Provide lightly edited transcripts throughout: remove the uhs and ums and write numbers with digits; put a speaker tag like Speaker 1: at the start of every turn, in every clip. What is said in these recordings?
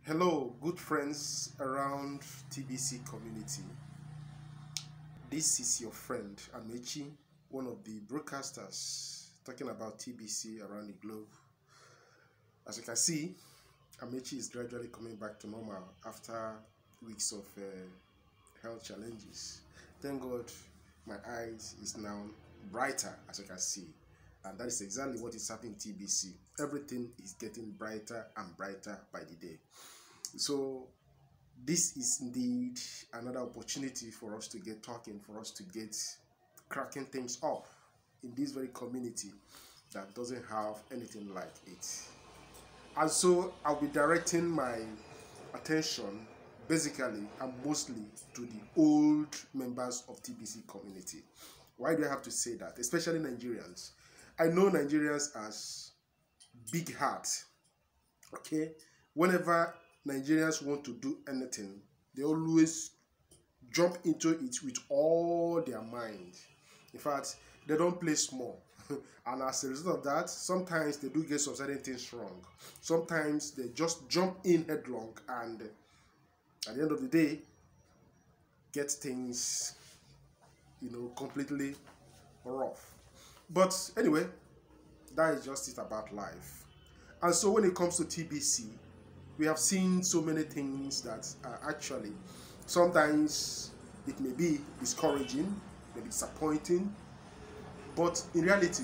Speaker 1: Hello, good friends around TBC community. This is your friend Amechi, one of the broadcasters talking about TBC around the globe. As you can see, Amechi is gradually coming back to normal after weeks of health challenges. Thank God my eyes is now brighter, as you can see. And that is exactly what is happening in TBC. Everything is getting brighter and brighter by the day. So this is indeed another opportunity for us to get talking, for us to get cracking things up in this very community that doesn't have anything like it. And so I'll be directing my attention basically and mostly to the old members of TBC community. Why do I have to say that? Especially Nigerians. I know Nigerians as big heart. Okay? Whenever Nigerians want to do anything, they always jump into it with all their mind. In fact, they don't play small. And as a result of that, sometimes they do get some certain things wrong. Sometimes they just jump in headlong and at the end of the day, get things, completely rough. But anyway, that is just it about life. And so when it comes to TBC, we have seen so many things that are actually, sometimes it may be discouraging, may be disappointing, but in reality,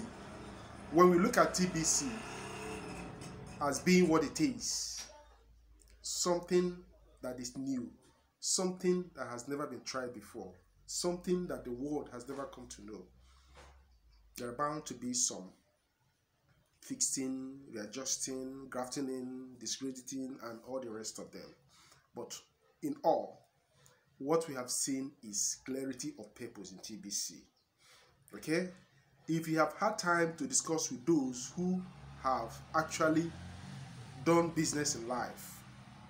Speaker 1: when we look at TBC as being what it is, something that is new, something that has never been tried before, something that the world has never come to know, there are bound to be some fixing, readjusting, grafting in, discrediting, and all the rest of them. But in all, what we have seen is clarity of purpose in TBC. Okay? If you have had time to discuss with those who have actually done business in life,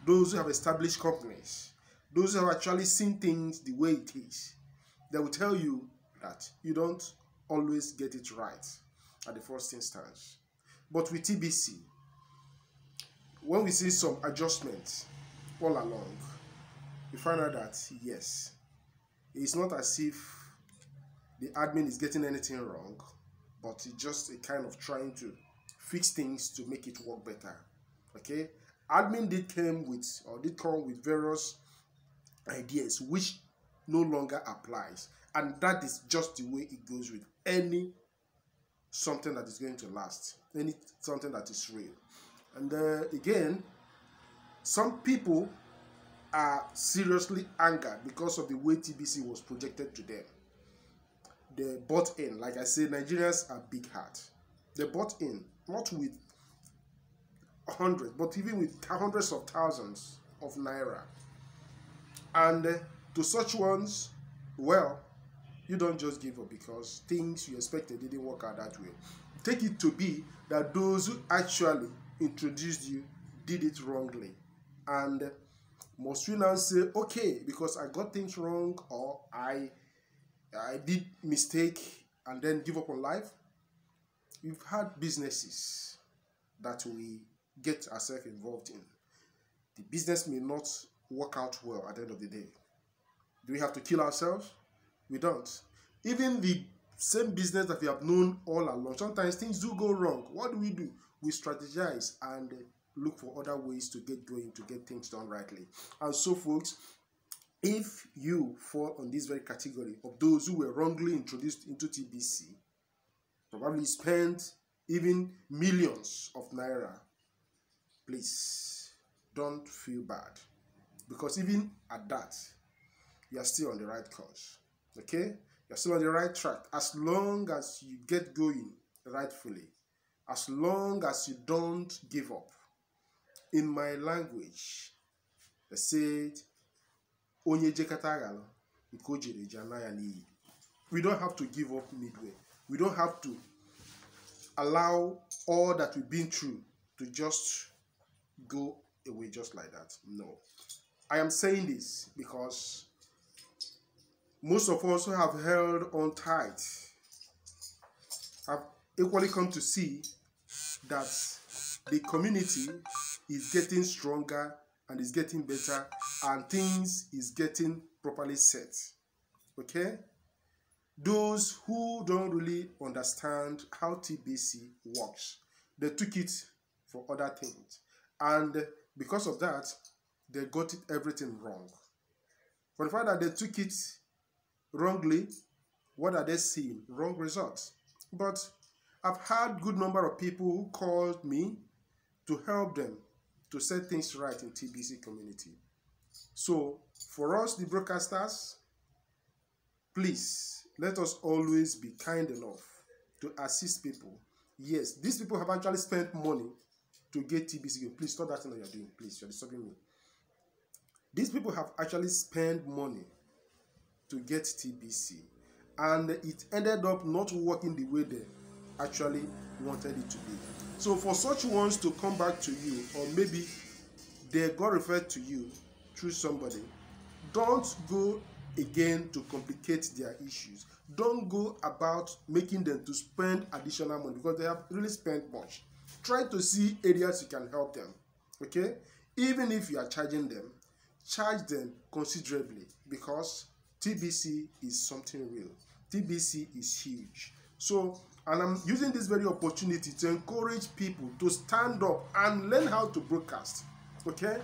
Speaker 1: those who have established companies, those who have actually seen things the way it is, they will tell you that you don't always get it right at the first instance. But with TBC, when we see some adjustments all along, we find out that yes, it's not as if the admin is getting anything wrong, but it's just a kind of trying to fix things to make it work better. Okay, admin did come with various ideas which no longer applies, and that is just the way it goes with any something that is going to last, something that is real. And again, some people are seriously angered because of the way TBC was projected to them. They bought in. Like I said, Nigerians are big heart. They bought in, not with hundreds, but even with hundreds of thousands of naira. And to such ones, well, you don't just give up because things you expected didn't work out that way. Take it to be that those who actually introduced you did it wrongly. And must we now say, okay, because I got things wrong or I did mistake and then give up on life? We've had businesses that we get ourselves involved in. The business may not work out well at the end of the day. Do we have to kill ourselves? We don't. Even the same business that we have known all along, sometimes things do go wrong. What do? We strategize and look for other ways to get going, to get things done rightly. And so, folks, if you fall on this very category of those who were wrongly introduced into TBC, probably spent even millions of naira, please don't feel bad. Because even at that, you are still on the right course. Okay? You're still on the right track. As long as you get going rightfully, as long as you don't give up. In my language, they said, we don't have to give up midway. We don't have to allow all that we've been through to just go away just like that. No. I am saying this because most of us who have held on tight have equally come to see that the community is getting stronger and it's getting better, and things is getting properly set. Okay? Those who don't really understand how TBC works, they took it for other things. And because of that, they got everything wrong. For the fact that they took it wrongly, what are they seeing? Wrong results. But I've had good number of people who called me to help them to set things right in TBC community. So for us, the broadcasters, please let us always be kind enough to assist people. Yes, these people have actually spent money to get TBC. Please stop that thing that you're doing. Please, you're disturbing me. These people have actually spent money to get TBC, and it ended up not working the way they actually wanted it to be. So for such ones to come back to you, or maybe they got referred to you through somebody, don't go again to complicate their issues. Don't go about making them to spend additional money because they have really spent much. Try to see areas you can help them. Okay? Even if you are charging them, charge them considerably, because TBC is something real. TBC is huge. So, and I'm using this very opportunity to encourage people to stand up and learn how to broadcast. Okay?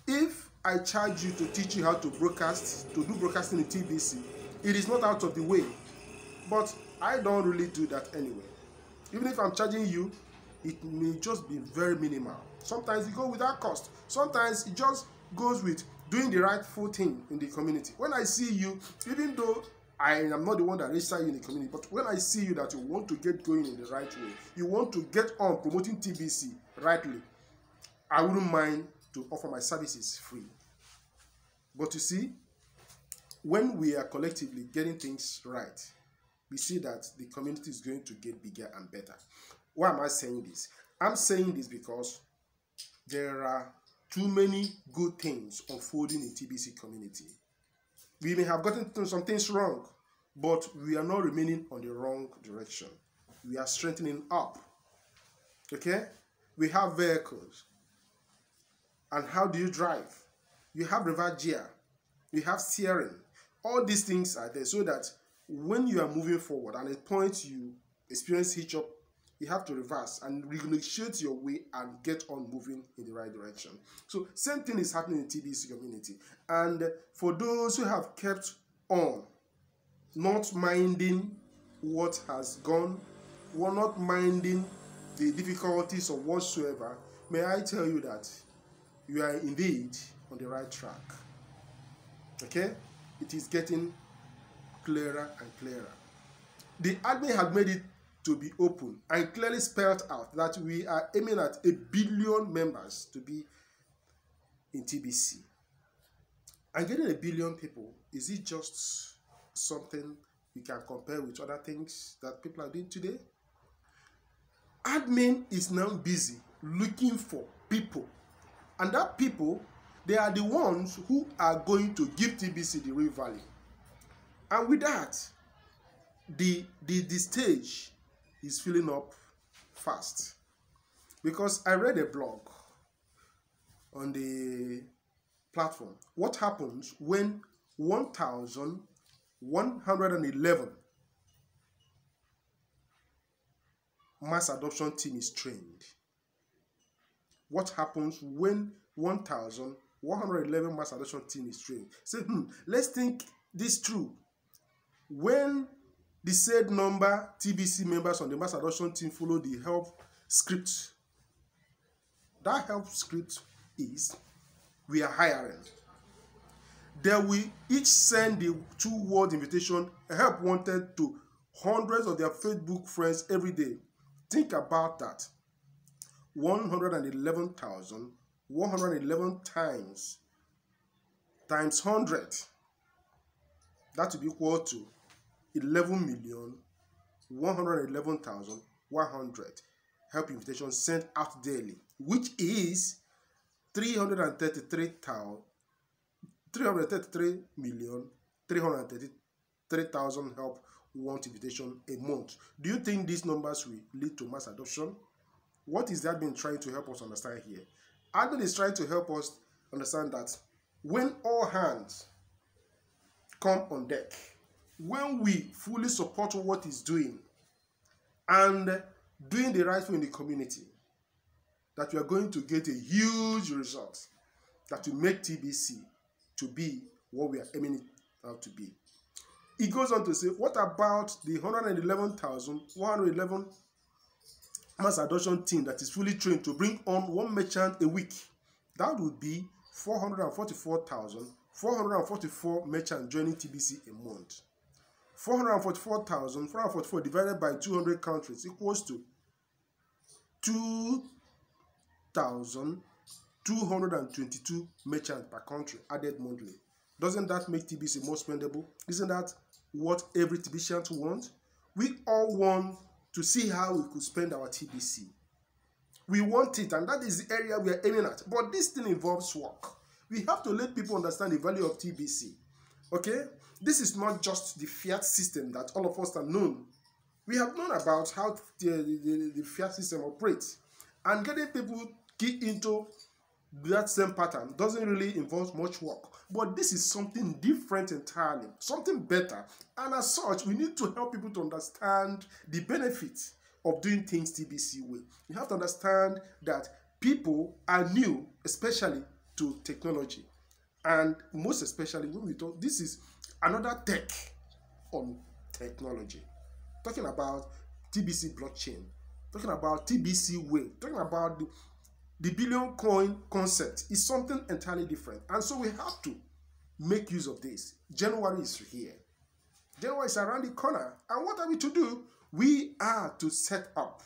Speaker 1: If I charge you to teach you how to broadcast, to do broadcasting in TBC, it is not out of the way. But I don't really do that anyway. Even if I'm charging you, it may just be very minimal. Sometimes it goes without cost. Sometimes it just goes with doing the rightful thing in the community. When I see you, even though I am not the one that registered you in the community, but when I see you that you want to get going in the right way, you want to get on promoting TBC rightly, I wouldn't mind to offer my services free. But you see, when we are collectively getting things right, we see that the community is going to get bigger and better. Why am I saying this? I'm saying this because there are too many good things unfolding in TBC community. We may have gotten some things wrong, but we are not remaining on the wrong direction. We are strengthening up. Okay? We have vehicles. And how do you drive? You have reverse gear. You have steering. All these things are there so that when you are moving forward and at a point you experience hitch-up, you have to reverse and renegotiate your way and get on moving in the right direction. So same thing is happening in TBC community. And for those who have kept on, not minding what has gone, or not minding the difficulties or whatsoever, may I tell you that you are indeed on the right track. Okay? It is getting clearer and clearer. The admin had made it to be open and clearly spelled out that we are aiming at 1 billion members to be in TBC. And getting 1 billion people, is it just something we can compare with other things that people are doing today? Admin is now busy looking for people. And that people, they are the ones who are going to give TBC the real value. And with that, the stage is filling up fast. Because I read a blog on the platform. What happens when 1,111 mass adoption team is trained? What happens when 1,111 mass adoption team is trained? Say, let's think this through. When the said number TBC members on the mass adoption team follow the help script, that help script is we are hiring. They will each send the 2-word invitation, help wanted, to hundreds of their Facebook friends every day. Think about that. 111,111 times 100. That will be equal to 11,111,100 help invitations sent out daily, which is 333,333,333,000 help want invitation a month. Do you think these numbers will lead to mass adoption? What is that been trying to help us understand here? Admin is trying to help us understand that when all hands come on deck, when we fully support what he's doing and doing the right thing in the community, that we are going to get a huge result that will make TBC to be what we are aiming it out to be. It goes on to say, what about the 111,111 mass adoption team that is fully trained to bring on one merchant a week? That would be 444,444 merchants joining TBC a month. 444,444 divided by 200 countries equals to 2,222 merchants per country added monthly. Doesn't that make TBC more spendable? Isn't that what every TBCian wants? We all want to see how we could spend our TBC. We want it, and that is the area we are aiming at. But this thing involves work. We have to let people understand the value of TBC. Okay? This is not just the fiat system that all of us have known. We have known about how the fiat system operates. And getting people key into that same pattern doesn't really involve much work. But this is something different entirely, something better. And as such, we need to help people to understand the benefits of doing things TBC way. You have to understand that people are new, especially to technology. And most especially when we talk, this is another tech on technology. Talking about TBC blockchain, talking about TBC way, talking about the billion coin concept is something entirely different. And so we have to make use of this. January is here. January is around the corner. And what are we to do? We are to set up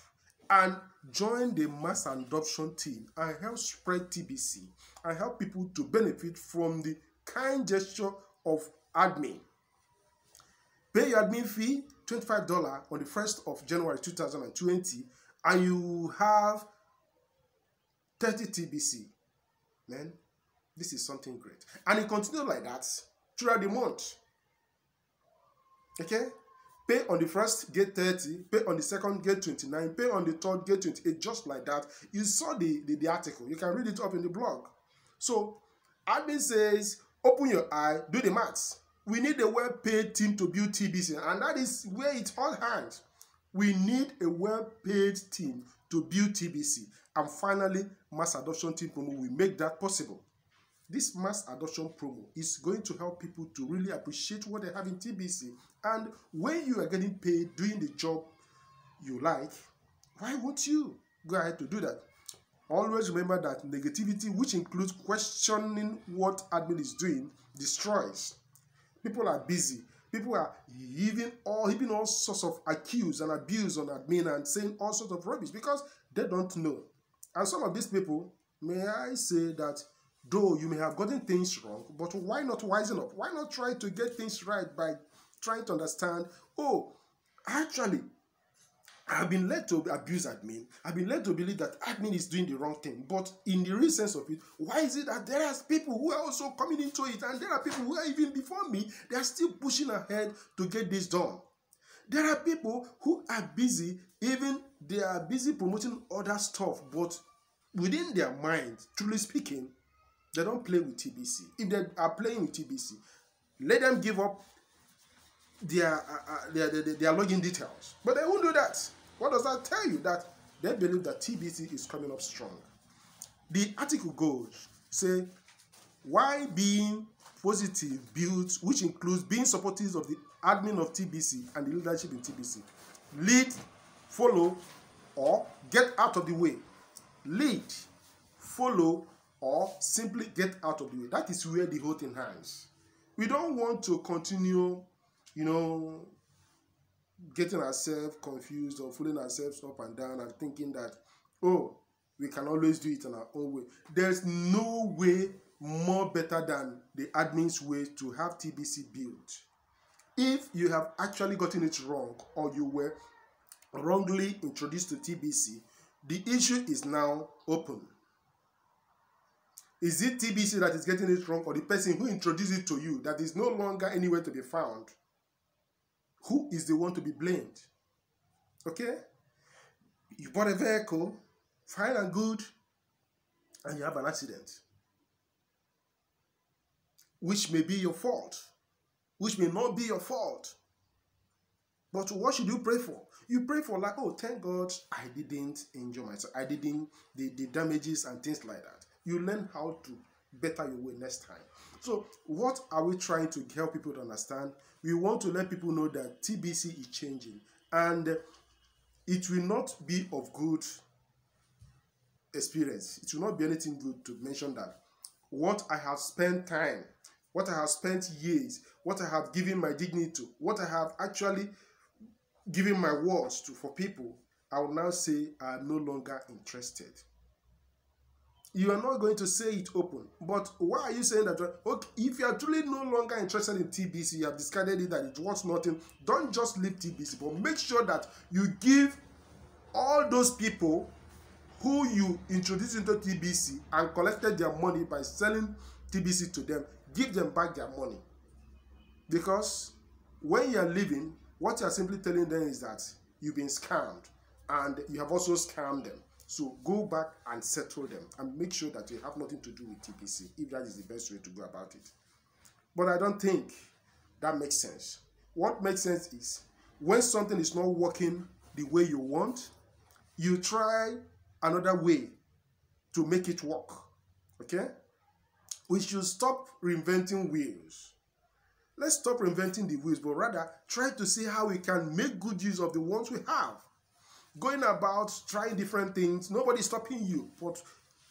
Speaker 1: and join the mass adoption team and help spread TBC and help people to benefit from the kind gesture of admin. Pay your admin fee, $25 on the 1st of January 2020, and you have 30 TBC. Man, this is something great. And it continues like that throughout the month. Okay? Pay on the 1st, get 30. Pay on the 2nd, get 29. Pay on the 3rd, get 28. Just like that. You saw the article. You can read it up in the blog. So, admin says, open your eye, do the maths. We need a well-paid team to build TBC. And that is where it all hangs. We need a well-paid team to build TBC. And finally, mass adoption team promo will make that possible. This mass adoption promo is going to help people to really appreciate what they have in TBC. And when you are getting paid doing the job you like, why won't you go ahead to do that? Always remember that negativity, which includes questioning what admin is doing, destroys. People are busy. People are heaping all sorts of accuse and abuse on admin and saying all sorts of rubbish because they don't know. And some of these people, may I say that though you may have gotten things wrong, but why not wisen up? Why not try to get things right by trying to understand, oh, actually, I've been led to abuse admin. I've been led to believe that admin is doing the wrong thing. But in the real sense of it, why is it that there are people who are also coming into it and there are people who are even before me, they are still pushing ahead to get this done. There are people who are busy, even they are busy promoting other stuff, but within their mind, truly speaking, they don't play with TBC. If they are playing with TBC, let them give up their login details. But they won't do that. What does that tell you? That they believe that TBC is coming up strong. The article goes, say, why being positive builds, which includes being supportive of the admin of TBC and the leadership in TBC. Lead, follow, or get out of the way. Lead, follow, or simply get out of the way. That is where the whole thing hangs. We don't want to continue, getting ourselves confused or fooling ourselves up and down and thinking that, oh, we can always do it in our own way. There's no way more better than the admin's way to have TBC built. If you have actually gotten it wrong or you were wrongly introduced to TBC, the issue is now open. Is it TBC that is getting it wrong or the person who introduced it to you that is no longer anywhere to be found? Who is the one to be blamed? Okay? You bought a vehicle, fine and good, and you have an accident, which may be your fault, which may not be your fault. But what should you pray for? You pray for like, oh, thank God I didn't injure myself. I didn't, the damages and things like that. You learn how to better your way next time. So what are we trying to help people to understand? We want to let people know that TBC is changing, and it will not be of good experience. It will not be anything good to mention that what I have spent time, what I have spent years, what I have given my dignity to, what I have actually given my words to for people, I will now say I am no longer interested. You are not going to say it open, but why are you saying that? Okay, if you are truly no longer interested in TBC, you have discarded it, that it wants nothing, don't just leave TBC, but make sure that you give all those people who you introduced into TBC and collected their money by selling TBC to them, give them back their money. Because when you are leaving, what you are simply telling them is that you've been scammed and you have also scammed them. So go back and settle them and make sure that you have nothing to do with TBC, if that is the best way to go about it. But I don't think that makes sense. What makes sense is when something is not working the way you want, you try another way to make it work. Okay? We should stop reinventing wheels. Let's stop reinventing the wheels, but rather try to see how we can make good use of the ones we have. Going about trying different things, nobody's stopping you. But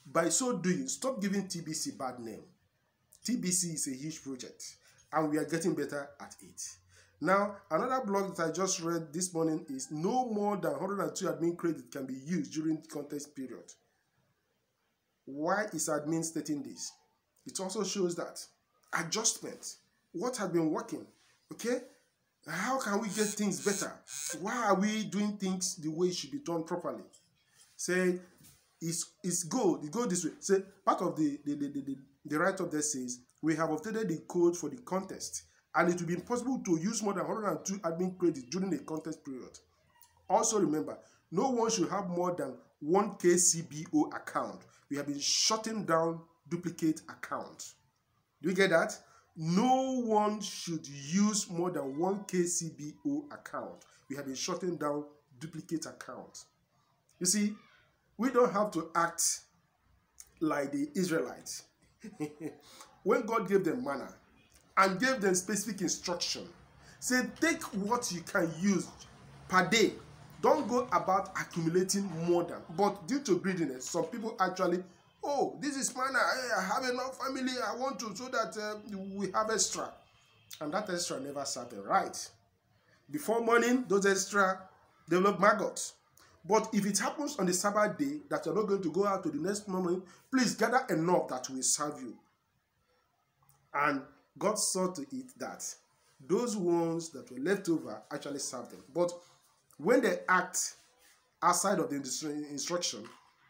Speaker 1: by so doing, stop giving TBC bad name. TBC is a huge project, and we are getting better at it. Now, another blog that I just read this morning is no more than 102 admin credit can be used during the contest period. Why is admin stating this? It also shows that adjustment, what has been working, okay? How can we get things better? Why are we doing things the way it should be done properly? Say, it's good. It goes this way. Say, part of the write-up there says, we have updated the code for the contest, and it will be impossible to use more than 102 admin credits during the contest period. Also remember, no one should have more than 1 KCBO account. We have been shutting down duplicate accounts. Do you get that? No one should use more than 1 KCBO account. We have been shutting down duplicate accounts. You see, we don't have to act like the Israelites. When God gave them manna and gave them specific instruction, say, take what you can use per day. Don't go about accumulating more than. But due to greediness, some people actually, oh, this is manna, I have enough family, I want to, so that we have extra. And that extra never served them right. Before morning, those extra develop maggots. But if it happens on the Sabbath day that you're not going to go out to the next morning, please gather enough that will serve you. And God saw to it that those ones that were left over actually served them. But when they act outside of the instruction,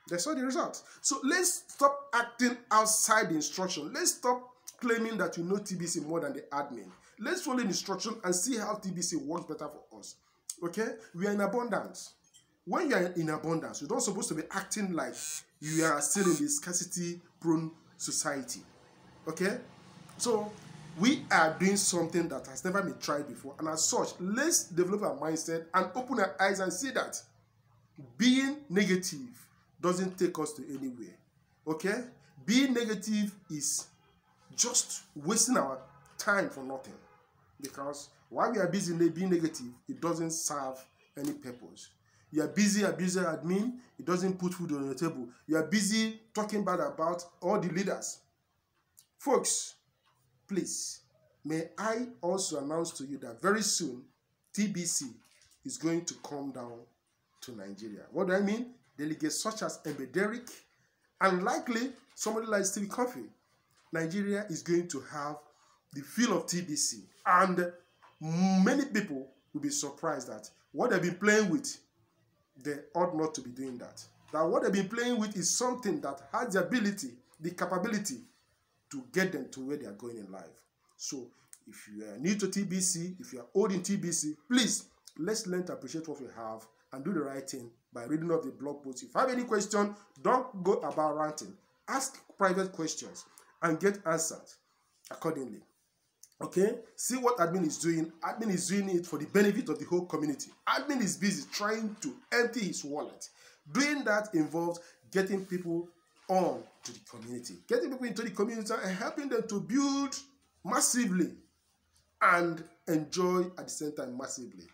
Speaker 1: they saw the result. So let's stop acting outside the instruction. Let's stop claiming that you know TBC more than the admin. Let's follow the instruction and see how TBC works better for us. Okay? We are in abundance. When you are in abundance, you're not supposed to be acting like you are still in the scarcity-prone society. Okay? So we are doing something that has never been tried before. And as such, let's develop our mindset and open our eyes and see that being negative doesn't take us to anywhere. Okay? Being negative is just wasting our time for nothing. Because while we are busy being negative, it doesn't serve any purpose. You are busy abusing admin, it doesn't put food on your table. You are busy talking bad about all the leaders. Folks, please, may I also announce to you that very soon, TBC is going to come down to Nigeria. What do I mean? Delegates such as Ebederic and likely somebody like Stevie Coffee. Nigeria is going to have the feel of TBC, and many people will be surprised that what they've been playing with, they ought not to be doing that. That what they've been playing with is something that has the ability, the capability to get them to where they are going in life. So if you are new to TBC, if you are old in TBC, please, let's learn to appreciate what we have and do the right thing by reading up the blog post. If you have any question, don't go about ranting. Ask private questions and get answers accordingly. Okay, see what admin is doing. Admin is doing it for the benefit of the whole community. Admin is busy trying to empty his wallet. Doing that involves getting people on to the community, getting people into the community and helping them to build massively and enjoy at the same time massively.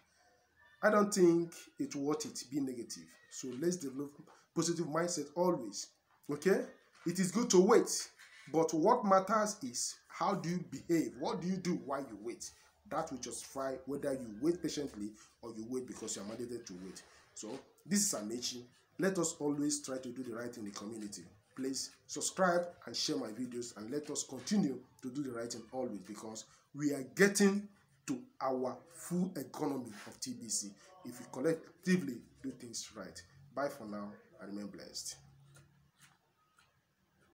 Speaker 1: I don't think it's worth it being negative. So let's develop positive mindset always. Okay, it is good to wait, but what matters is how do you behave? What do you do while you wait? That will justify whether you wait patiently or you wait because you are mandated to wait. So this is Amechi. Let us always try to do the right in the community. Please subscribe and share my videos, and let us continue to do the right thing always, because we are getting to our full economy of TBC if we collectively do things right. Bye for now and remain blessed.